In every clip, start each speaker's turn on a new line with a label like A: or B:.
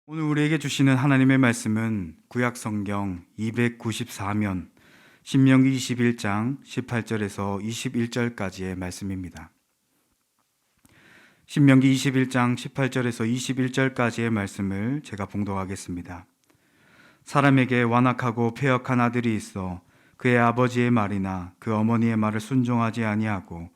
A: 오늘 우리에게 주시는 하나님의 말씀은 구약 성경 294면 신명기 21장 18절에서 21절까지의 말씀입니다. 신명기 21장 18절에서 21절까지의 말씀을 제가 봉독하겠습니다. 사람에게 완악하고 패역한 아들이 있어 그의 아버지의 말이나 그 어머니의 말을 순종하지 아니하고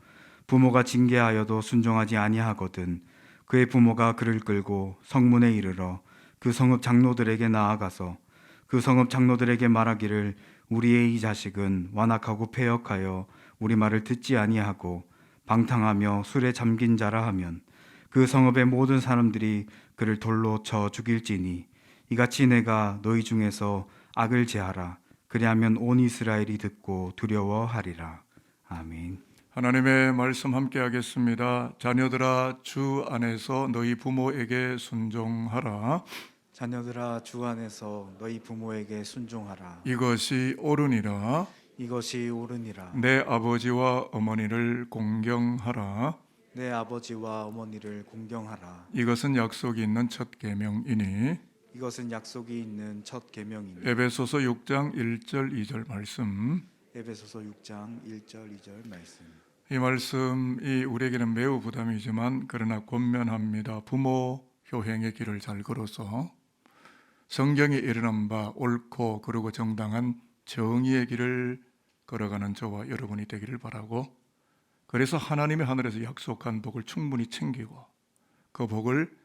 A: 부모가 징계하여도 순종하지 아니하거든 그의 부모가 그를 끌고 성문에 이르러 그 성읍 장로들에게 나아가서 그 성읍 장로들에게 말하기를 우리의 이 자식은 완악하고 패역하여 우리 말을 듣지 아니하고 방탕하며 술에 잠긴 자라 하면 그 성읍의 모든 사람들이 그를 돌로 쳐 죽일지니 이같이 내가 너희 중에서 악을 제하라. 그리하면 온 이스라엘이 듣고 두려워하리라. 아멘.
B: 하나님의 말씀 함께 하겠습니다. 자녀들아, 주 안에서 너희 부모에게 순종하라.
A: 자녀들아, 주 안에서 너희 부모에게 순종하라.
B: 이것이 옳으니라.
A: 이것이 옳으니라.
B: 내 아버지와 어머니를 공경하라.
A: 내 아버지와 어머니를 공경하라.
B: 이것은 약속이 있는 첫 계명이니.
A: 이것은 약속이 있는 첫 계명이니.
B: 에베소서 6장 1절 2절 말씀.
A: 에베소서 6장 1절 2절 말씀.
B: 이 말씀이 우리에게는 매우 부담이지만 그러나 권면합니다. 부모 효행의 길을 잘 걸어서 성경이 이르는 바 옳고 그르고 정당한 정의의 길을 걸어가는 저와 여러분이 되기를 바라고, 그래서 하나님의 하늘에서 약속한 복을 충분히 챙기고 그 복을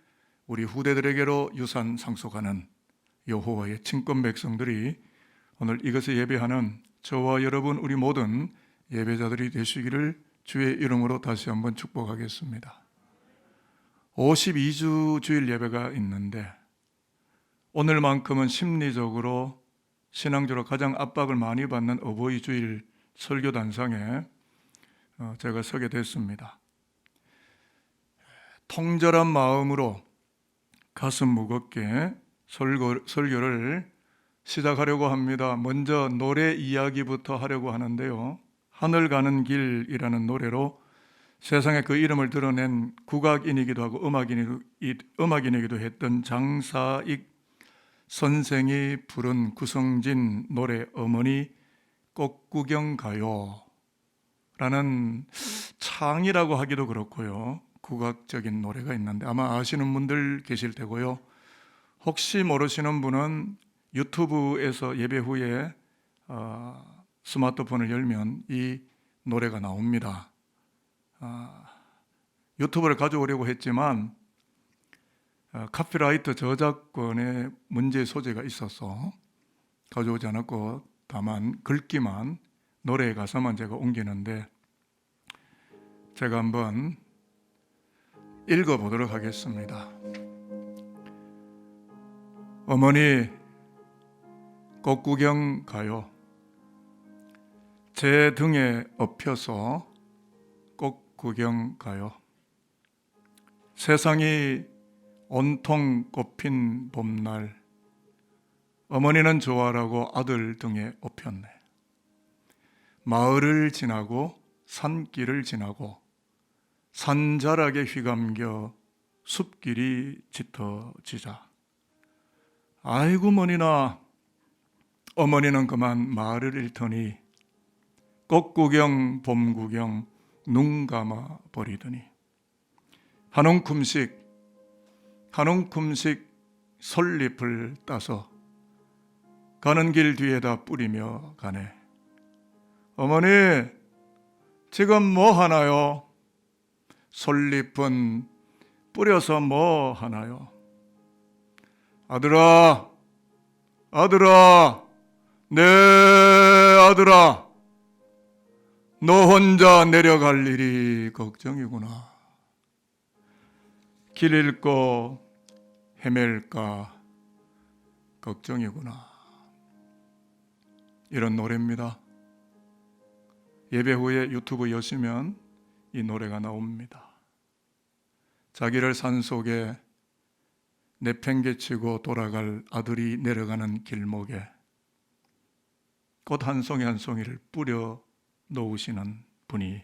B: 우리 후대들에게로 유산 상속하는 여호와의 친권 백성들이 오늘 이것을 예배하는 저와 여러분 우리 모든 예배자들이 되시기를 주의 이름으로 다시 한번 축복하겠습니다. 52주 주일 예배가 있는데 오늘만큼은 심리적으로 신앙적으로 가장 압박을 많이 받는 어버이 주일 설교 단상에 제가 서게 됐습니다. 통절한 마음으로 가슴 무겁게 설교를 시작하려고 합니다. 먼저 노래 이야기부터 하려고 하는데요. 하늘 가는 길이라는 노래로 세상에 그 이름을 드러낸 국악인이기도 하고 음악인이기도 했던 장사익 선생이 부른 구성진 노래 어머니 꽃구경 가요 라는 창이라고 하기도 그렇고요. 국악적인 노래가 있는데 아마 아시는 분들 계실 테고요. 혹시 모르시는 분은 유튜브에서 예배 후에 스마트폰을 열면 이 노래가 나옵니다. 유튜브를 가져오려고 했지만 카피라이트 저작권의 문제 소재가 있어서 가져오지 않았고 다만 글귀만, 노래의 가사만 제가 옮기는데 제가 한번 읽어보도록 하겠습니다. 어머니 꽃구경 가요. 제 등에 엎혀서 꽃구경 가요. 세상이 온통 꽃핀 봄날 어머니는 좋아라고 아들 등에 엎혔네. 마을을 지나고 산길을 지나고 산자락에 휘감겨 숲길이 짙어지자 아이고 머니나 어머니는 그만 마을을 잃더니 꽃구경 봄구경 눈 감아 버리더니 한 움큼씩 솔잎을 따서 가는 길 뒤에다 뿌리며 가네. 어머니 지금 뭐 하나요? 솔잎은 뿌려서 뭐 하나요? 아들아 내 아들아 너 혼자 내려갈 일이 걱정이구나. 길 잃고 헤맬까 걱정이구나. 이런 노래입니다. 예배 후에 유튜브 여시면 이 노래가 나옵니다. 자기를 산속에 내팽개치고 돌아갈 아들이 내려가는 길목에 꽃 한 송이 한 송이를 뿌려 놓으시는 분이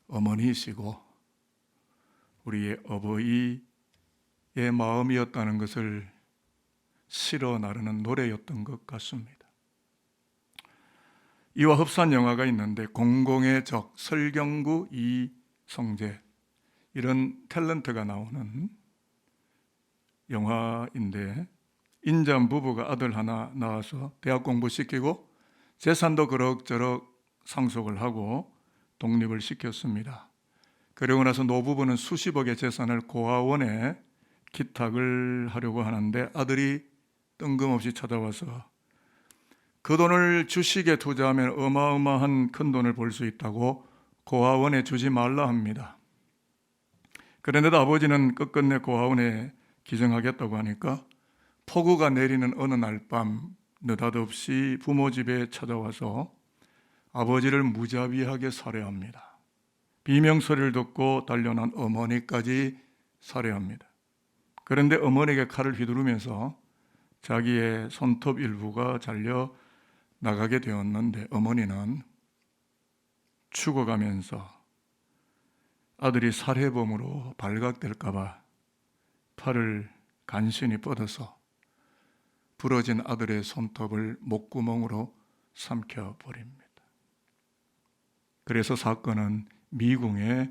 B: 어머니이시고 우리의 마음이었다는 것을 실어 나르는 노래였던 것 같습니다. 이와 흡사한 영화가 있는데 공공의 적, 설경구, 이성재 이런 탤런트가 나오는 영화인데 인자한 부부가 아들 하나 낳아서 대학 공부시키고 재산도 그럭저럭 상속을 하고 독립을 시켰습니다. 그러고 나서 노부부는 수십억의 재산을 고아원에 기탁을 하려고 하는데 아들이 뜬금없이 찾아와서 그 돈을 주식에 투자하면 어마어마한 큰 돈을 벌 수 있다고 고아원에 주지 말라 합니다. 그런데도 아버지는 끝끝내 고아원에 기증하겠다고 하니까 폭우가 내리는 어느 날 밤 느닷없이 부모 집에 찾아와서 아버지를 무자비하게 살해합니다. 비명소리를 듣고 달려난 어머니까지 살해합니다. 그런데 어머니에게 칼을 휘두르면서 자기의 손톱 일부가 잘려 나가게 되었는데 어머니는 죽어가면서 아들이 살해범으로 발각될까 봐 팔을 간신히 뻗어서 부러진 아들의 손톱을 목구멍으로 삼켜버립니다. 그래서 사건은 미궁에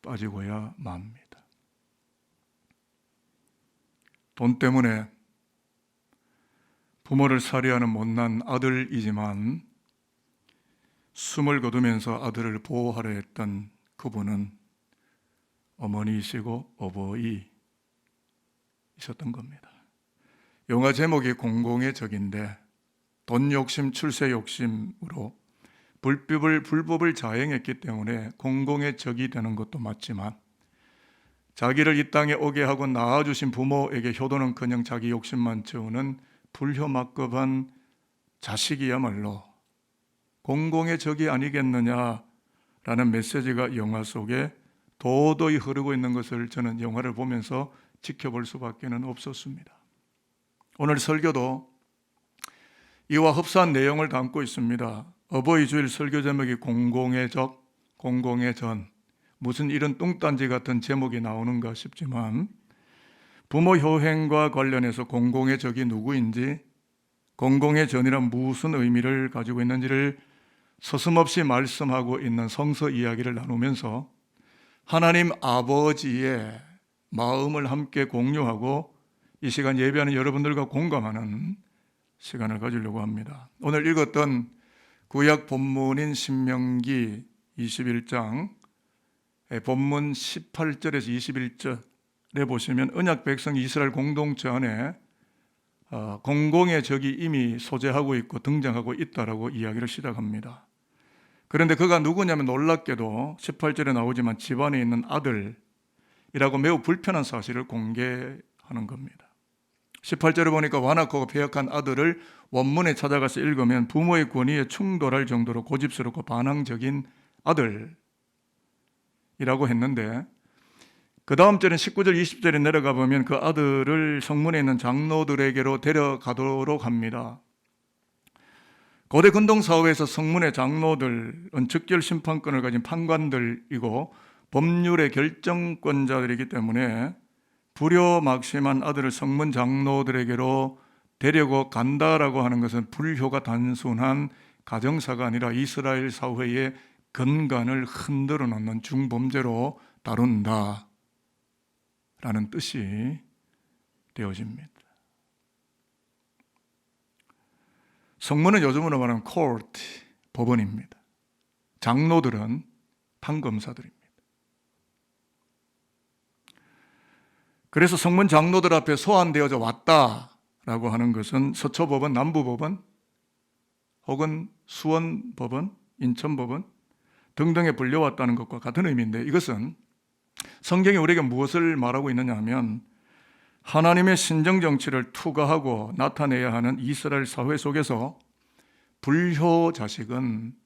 B: 빠지고야 맙니다. 돈 때문에 부모를 살해하는 못난 아들이지만 숨을 거두면서 아들을 보호하려 했던 그분은 어머니이시고 어버이이셨던 겁니다. 영화 제목이 공공의 적인데 돈 욕심, 출세 욕심으로 불법을 자행했기 때문에 공공의 적이 되는 것도 맞지만 자기를 이 땅에 오게 하고 낳아주신 부모에게 효도는커녕 자기 욕심만 채우는 불효막급한 자식이야말로 공공의 적이 아니겠느냐라는 메시지가 영화 속에 도도히 흐르고 있는 것을 저는 영화를 보면서 지켜볼 수밖에 없었습니다. 오늘 설교도 이와 흡사한 내용을 담고 있습니다. 어버이 주일 설교 제목이 공공의 적, 공공의 전, 무슨 이런 뚱딴지 같은 제목이 나오는가 싶지만 부모 효행과 관련해서 공공의 적이 누구인지, 공공의 전이란 무슨 의미를 가지고 있는지를 서슴없이 말씀하고 있는 성서 이야기를 나누면서 하나님 아버지의 마음을 함께 공유하고 이 시간 예배하는 여러분들과 공감하는 시간을 가지려고 합니다. 오늘 읽었던 구약 본문인 신명기 21장 본문 18절에서 21절에 보시면 언약 백성 이스라엘 공동체 안에 공공의 적이 이미 소재하고 있고 등장하고 있다라고 이야기를 시작합니다. 그런데 그가 누구냐면 놀랍게도 18절에 나오지만 집안에 있는 아들이라고 매우 불편한 사실을 공개하는 겁니다. 18절에 보니까 완악하고 패역한 아들을 원문에 찾아가서 읽으면 부모의 권위에 충돌할 정도로 고집스럽고 반항적인 아들이라고 했는데 그 다음 절은 19절 20절에 내려가 보면 그 아들을 성문에 있는 장로들에게로 데려가도록 합니다. 고대 근동사회에서 성문의 장로들은 즉결 심판권을 가진 판관들이고 법률의 결정권자들이기 때문에 불효막심한 아들을 성문 장로들에게로 데리고 간다라고 하는 것은 불효가 단순한 가정사가 아니라 이스라엘 사회의 근간을 흔들어 놓는 중범죄로 다룬다 라는 뜻이 되어집니다. 성문은 요즘으로 말하면 court, 법원입니다. 장로들은 판검사들입니다. 그래서 성문 장로들 앞에 소환되어져 왔다라고 하는 것은 서초법원, 남부법원 혹은 수원법원, 인천법원 등등에 불려왔다는 것과 같은 의미인데 이것은 성경이 우리에게 무엇을 말하고 있느냐 하면 하나님의 신정정치를 투과하고 나타내야 하는 이스라엘 사회 속에서 불효 자식은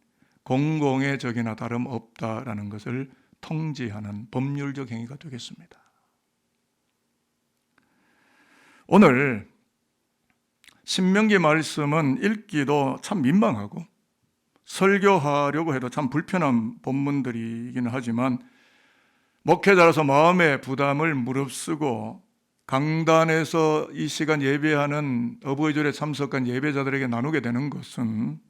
B: 공공의 적이나 다름없다라는 것을 통지하는 법률적 행위가 되겠습니다. 오늘 신명기 말씀은 읽기도 참 민망하고 설교하려고 해도 참 불편한 본문들이기는 하지만 목회자로서 마음의 부담을 무릅쓰고 강단에서 이 시간 예배하는 어버이절에 참석한 예배자들에게 나누게 되는 것은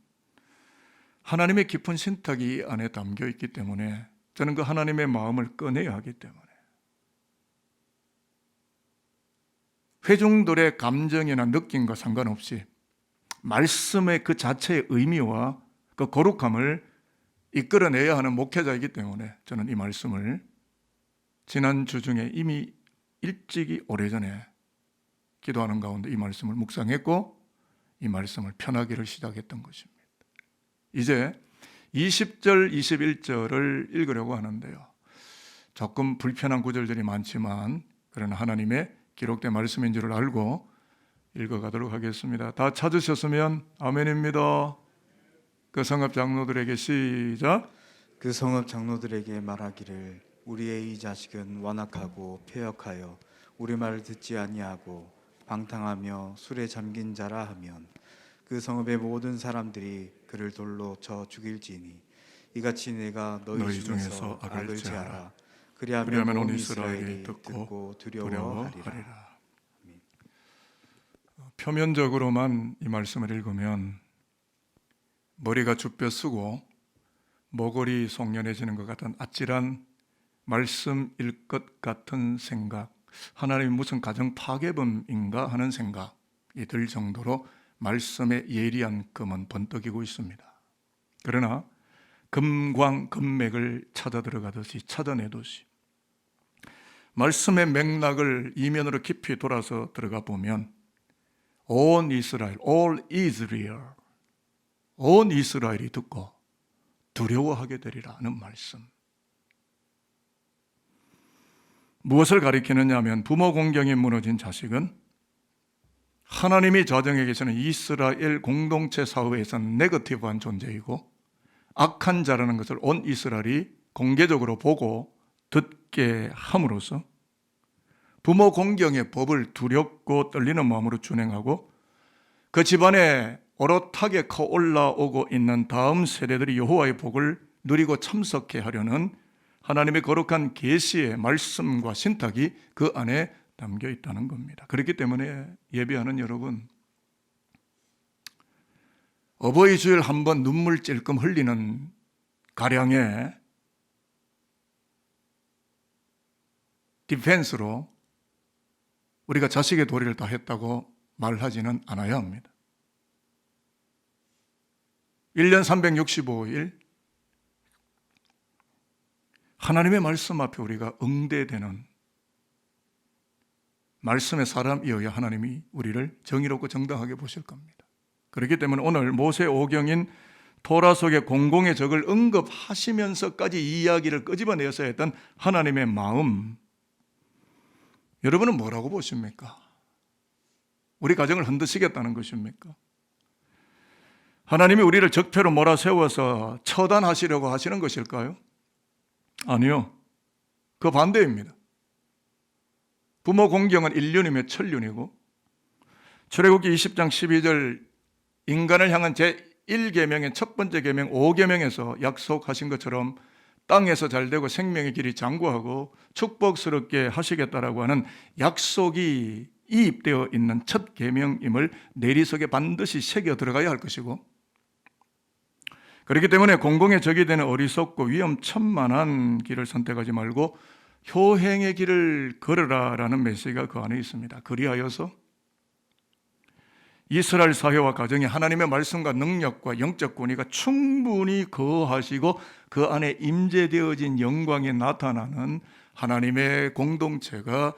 B: 하나님의 깊은 신탁이 이 안에 담겨 있기 때문에 저는 그 하나님의 마음을 꺼내야 하기 때문에 회중들의 감정이나 느낌과 상관없이 말씀의 그 자체의 의미와 그 거룩함을 이끌어내야 하는 목회자이기 때문에 저는 이 말씀을 지난 주 중에 이미 일찍이 오래전에 기도하는 가운데 이 말씀을 묵상했고 이 말씀을 편하기를 시작했던 것입니다. 이제 20절, 21절을 읽으려고 하는데요. 조금 불편한 구절들이 많지만 그러나 하나님의 기록된 말씀인 줄을 알고 읽어가도록 하겠습니다. 다 찾으셨으면 아멘입니다. 그 성읍 장로들에게 시작.
A: 그 성읍 장로들에게 말하기를 우리의 이 자식은 완악하고 패역하여 우리 말을 듣지 아니하고 방탕하며 술에 잠긴 자라 하면 그 성읍의 모든 사람들이 그를 돌로 쳐 죽일지니 이같이 내가 너희 중에서 악을 제하라. 그리하면 온 이스라엘이 듣고 두려워하리라.
B: 표면적으로만 이 말씀을 읽으면 머리가 쭈뼛 쓰고 머골이 송연해지는 것 같은 아찔한 말씀일 것 같은 생각, 하나님이 무슨 가정 파괴범인가 하는 생각이 들 정도로 말씀의 예리한 금은 번뜩이고 있습니다. 그러나 금광금맥을 찾아 들어가듯이 찾아내듯이 말씀의 맥락을 이면으로 깊이 돌아서 들어가 보면 온 이스라엘, all Israel, 온 이스라엘이 듣고 두려워하게 되리라는 말씀. 무엇을 가리키느냐 하면 부모 공경이 무너진 자식은 하나님이 자정에 계시는 이스라엘 공동체 사회에서는 네거티브한 존재이고 악한 자라는 것을 온 이스라엘이 공개적으로 보고 듣게 함으로써 부모 공경의 법을 두렵고 떨리는 마음으로 준행하고 그 집안에 오롯하게 커 올라오고 있는 다음 세대들이 여호와의 복을 누리고 참석해 하려는 하나님의 거룩한 계시의 말씀과 신탁이 그 안에 담겨 있다는 겁니다. 그렇기 때문에 예배하는 여러분, 어버이 주일 한번 눈물 찔끔 흘리는 가량의 디펜스로 우리가 자식의 도리를 다 했다고 말하지는 않아야 합니다. 1년 365일 하나님의 말씀 앞에 우리가 응대되는 말씀의 사람이어야 하나님이 우리를 정의롭고 정당하게 보실 겁니다. 그렇기 때문에 오늘 모세 오경인 토라 속의 공공의 적을 언급하시면서까지 이야기를 끄집어내어서 했던 하나님의 마음, 여러분은 뭐라고 보십니까? 우리 가정을 흔드시겠다는 것입니까? 하나님이 우리를 적폐로 몰아세워서 처단하시려고 하시는 것일까요? 아니요. 그 반대입니다. 부모 공경은 인륜이며 천륜이고 출애굽기 20장 12절 인간을 향한 제1계명의 첫 번째 계명 5계명에서 약속하신 것처럼 땅에서 잘되고 생명의 길이 장구하고 축복스럽게 하시겠다라고 하는 약속이 이입되어 있는 첫 계명임을 내리석에 반드시 새겨 들어가야 할 것이고, 그렇기 때문에 공공의 적이 되는 어리석고 위험천만한 길을 선택하지 말고 효행의 길을 걸으라라는 메시지가 그 안에 있습니다. 그리하여서 이스라엘 사회와 가정이 하나님의 말씀과 능력과 영적 권위가 충분히 거하시고 그 안에 임재되어진 영광이 나타나는 하나님의 공동체가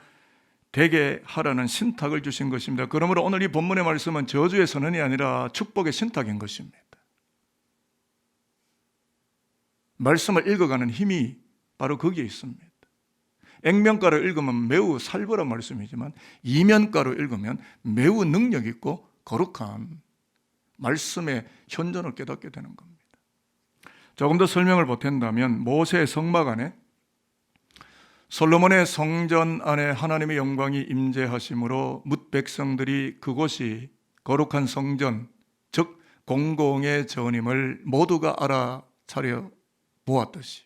B: 되게 하라는 신탁을 주신 것입니다. 그러므로 오늘 이 본문의 말씀은 저주의 선언이 아니라 축복의 신탁인 것입니다. 말씀을 읽어가는 힘이 바로 거기에 있습니다. 액면가로 읽으면 매우 살벌한 말씀이지만 이면가로 읽으면 매우 능력 있고 거룩한 말씀의 현존을 깨닫게 되는 겁니다. 조금 더 설명을 보탠다면 모세의 성막 안에 솔로몬의 성전 안에 하나님의 영광이 임재하심으로 뭇 백성들이 그곳이 거룩한 성전, 즉 공공의 전임을 모두가 알아차려 보았듯이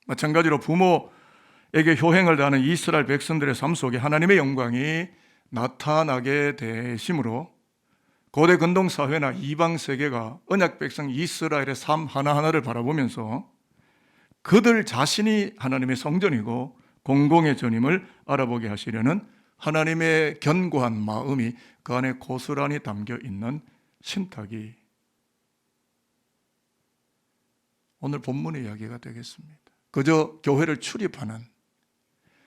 B: 마찬가지로 부모 효행을 다하는 이스라엘 백성들의 삶 속에 하나님의 영광이 나타나게 되심으로 고대 근동 사회나 이방 세계가 언약 백성 이스라엘의 삶 하나하나를 바라보면서 그들 자신이 하나님의 성전이고 공공의 전임을 알아보게 하시려는 하나님의 견고한 마음이 그 안에 고스란히 담겨 있는 신탁이 오늘 본문의 이야기가 되겠습니다. 그저 교회를 출입하는,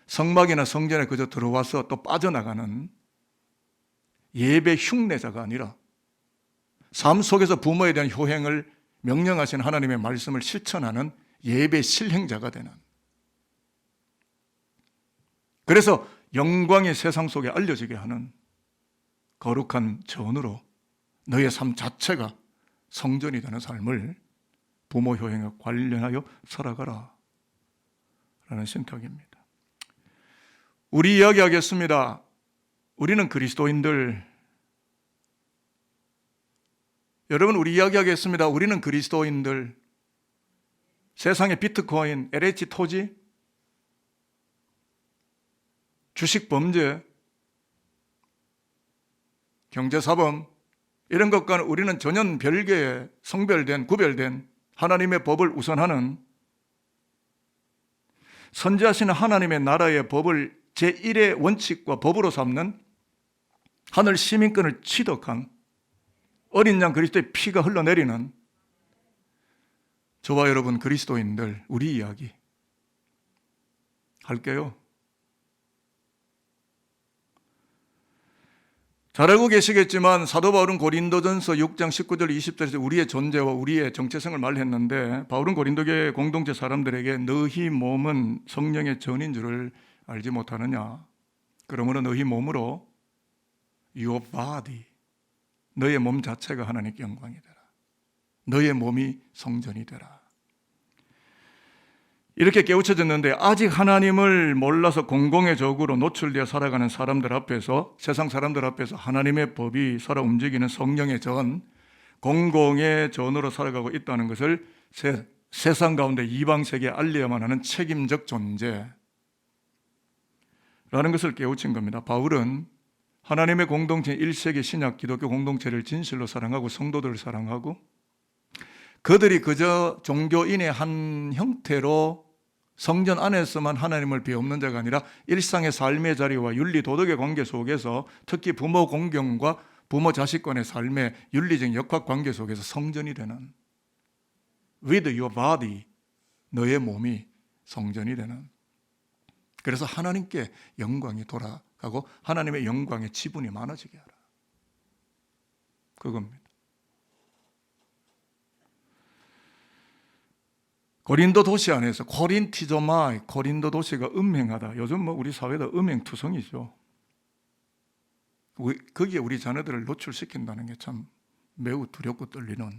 B: 성막이나 성전에 그저 들어와서 또 빠져나가는 예배 흉내자가 아니라 삶 속에서 부모에 대한 효행을 명령하신 하나님의 말씀을 실천하는 예배 실행자가 되는, 그래서 영광이 세상 속에 알려지게 하는 거룩한 전으로 너의 삶 자체가 성전이 되는 삶을 부모 효행에 관련하여 살아가라 라는 신탁입니다. 우리 이야기하겠습니다. 우리는 그리스도인들. 여러분, 우리 이야기하겠습니다. 우리는 그리스도인들. 세상의 비트코인, LH 토지, 주식 범죄, 경제사범, 이런 것과는 우리는 전혀 별개의 성별된, 구별된 하나님의 법을 우선하는, 선지하시는 하나님의 나라의 법을 제1의 원칙과 법으로 삼는, 하늘 시민권을 취득한 어린 양 그리스도의 피가 흘러내리는 저와 여러분 그리스도인들, 우리 이야기 할게요. 잘 알고 계시겠지만 사도 바울은 고린도전서 6장 19절 20절에서 우리의 존재와 우리의 정체성을 말했는데, 바울은 고린도교회 공동체 사람들에게 너희 몸은 성령의 전인 줄을 알지 못하느냐. 그러므로 너희 몸으로 your body, 너의 몸 자체가 하나님께 영광이 되라. 너의 몸이 성전이 되라. 이렇게 깨우쳐졌는데 아직 하나님을 몰라서 공공의 적으로 노출되어 살아가는 사람들 앞에서, 세상 사람들 앞에서 하나님의 법이 살아 움직이는 성령의 전, 공공의 전으로 살아가고 있다는 것을 세상 가운데 이방 세계에 알려야만 하는 책임적 존재라는 것을 깨우친 겁니다. 바울은 하나님의 공동체 1세기 신약 기독교 공동체를 진실로 사랑하고 성도들을 사랑하고, 그들이 그저 종교인의 한 형태로 성전 안에서만 하나님을 배우는 자가 아니라 일상의 삶의 자리와 윤리 도덕의 관계 속에서, 특히 부모 공경과 부모 자식 간의 삶의 윤리적 역학 관계 속에서 성전이 되는, with your body, 너의 몸이 성전이 되는, 그래서 하나님께 영광이 돌아가고 하나님의 영광의 지분이 많아지게 하라. 그겁니다. 고린도 도시 안에서 코린티조마이, 고린도 도시가 음행하다. 요즘 우리 사회도 음행투성이죠. 거기에 우리 자녀들을 노출시킨다는 게 참 매우 두렵고 떨리는,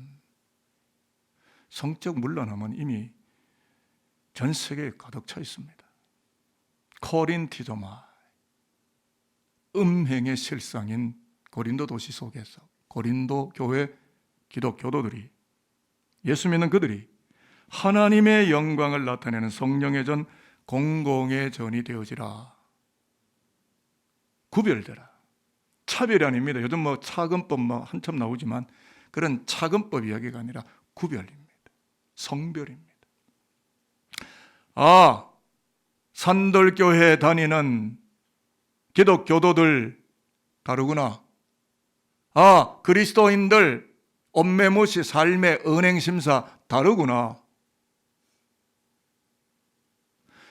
B: 성적 문란함은 이미 전 세계에 가득 차 있습니다. 코린티조마이, 음행의 실상인 고린도 도시 속에서 고린도 교회 기독교도들이, 예수 믿는 그들이 하나님의 영광을 나타내는 성령의 전, 공공의 전이 되어지라. 구별되라. 차별이 아닙니다. 요즘 차근법 한참 나오지만 그런 차근법 이야기가 아니라 구별입니다. 성별입니다. 산돌교회 다니는 기독교도들 다르구나. 그리스도인들 엄매무시 삶의 은행심사 다르구나.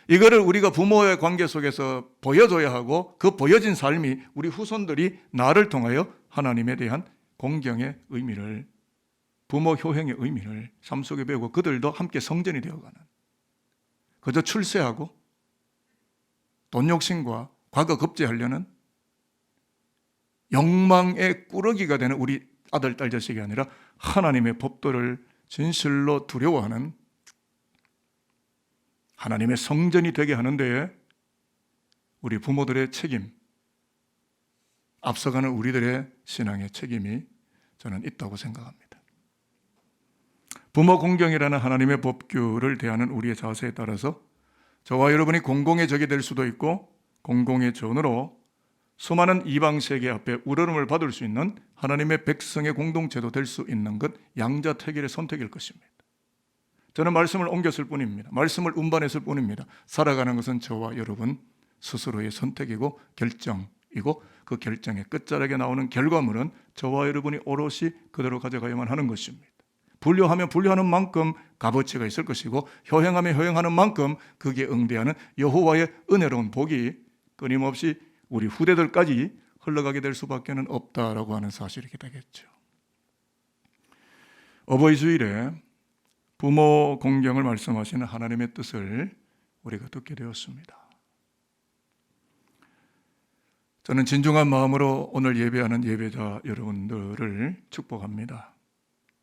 B: 이거를 우리가 부모의 관계 속에서 보여줘야 하고, 그 보여진 삶이 우리 후손들이 나를 통하여 하나님에 대한 공경의 의미를, 부모 효행의 의미를 삶 속에 배우고 그들도 함께 성전이 되어가는, 그저 출세하고 돈 욕심과 과거 급제하려는 욕망의 꾸러기가 되는 우리 아들, 딸, 자식이 아니라 하나님의 법도를 진실로 두려워하는 하나님의 성전이 되게 하는 데에 우리 부모들의 책임, 앞서가는 우리들의 신앙의 책임이 저는 있다고 생각합니다. 부모 공경이라는 하나님의 법규를 대하는 우리의 자세에 따라서 저와 여러분이 공공의 적이 될 수도 있고 공공의 전으로 수많은 이방 세계 앞에 우러름을 받을 수 있는 하나님의 백성의 공동체도 될 수 있는 것, 양자택일의 선택일 것입니다. 저는 말씀을 옮겼을 뿐입니다. 말씀을 운반했을 뿐입니다. 살아가는 것은 저와 여러분 스스로의 선택이고 결정이고 그 결정의 끝자락에 나오는 결과물은 저와 여러분이 오롯이 그대로 가져가야만 하는 것입니다. 분류하면 분류하는 만큼 값어치가 있을 것이고 효행하면 효행하는 만큼 거기에 응대하는 여호와의 은혜로운 복이 끊임없이 우리 후대들까지 흘러가게 될 수밖에 없다라고 하는 사실이 되겠죠. 어버이 주일에 부모 공경을 말씀하시는 하나님의 뜻을 우리가 듣게 되었습니다. 저는 진중한 마음으로 오늘 예배하는 예배자 여러분들을 축복합니다.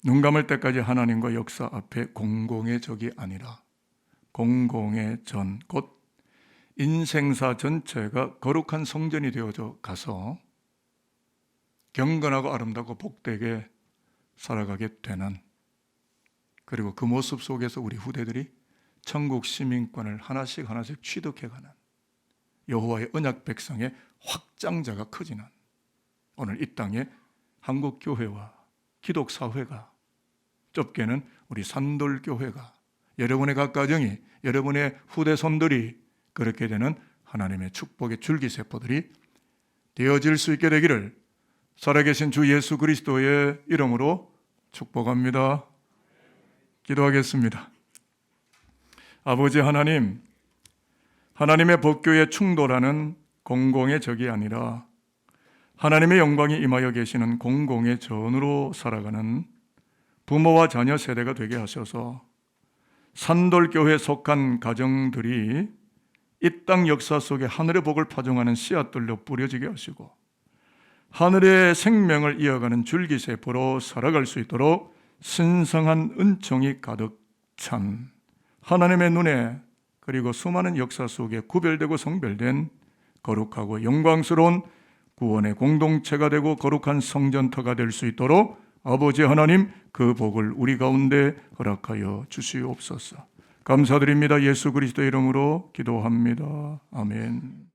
B: 눈 감을 때까지 하나님과 역사 앞에 공공의 적이 아니라 공공의 전, 곧 인생사 전체가 거룩한 성전이 되어져 가서 경건하고 아름답고 복되게 살아가게 되는, 그리고 그 모습 속에서 우리 후대들이 천국 시민권을 하나씩 하나씩 취득해가는 여호와의 언약 백성의 확장자가 커지는 오늘 이 땅의 한국 교회와 기독 사회가, 좁게는 우리 산돌교회가, 여러분의 각 가정이, 여러분의 후대손들이 그렇게 되는 하나님의 축복의 줄기세포들이 되어질 수 있게 되기를 살아계신 주 예수 그리스도의 이름으로 축복합니다. 기도하겠습니다. 아버지 하나님, 하나님의 법궤에 충돌하는 공공의 적이 아니라 하나님의 영광이 임하여 계시는 공공의 전으로 살아가는 부모와 자녀 세대가 되게 하셔서 산돌교회에 속한 가정들이 이 땅 역사 속에 하늘의 복을 파종하는 씨앗들로 뿌려지게 하시고 하늘의 생명을 이어가는 줄기세포로 살아갈 수 있도록 신성한 은총이 가득 찬 하나님의 눈에, 그리고 수많은 역사 속에 구별되고 성별된 거룩하고 영광스러운 구원의 공동체가 되고 거룩한 성전터가 될 수 있도록 아버지 하나님 그 복을 우리 가운데 허락하여 주시옵소서. 감사드립니다. 예수 그리스도 이름으로 기도합니다. 아멘.